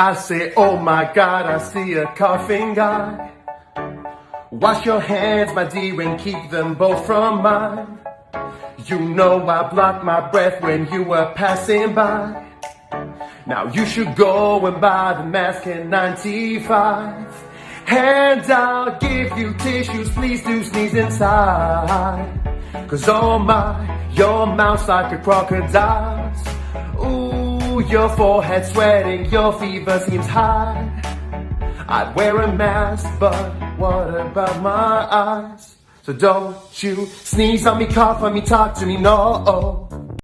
I say, oh my God, I see a coughing guy. Wash your hands, my dear, and keep them both from mine. You know I blocked my breath when you were passing by. Now you should go and buy the mask in 95. And I'll give you tissues, please do sneeze inside. Cause oh my, your mouth's like a crocodile's. Ooh, your forehead sweating, your fever seems high. I'd wear a mask, but what about my eyes? So don't you sneeze on me, cough on me, talk to me, no.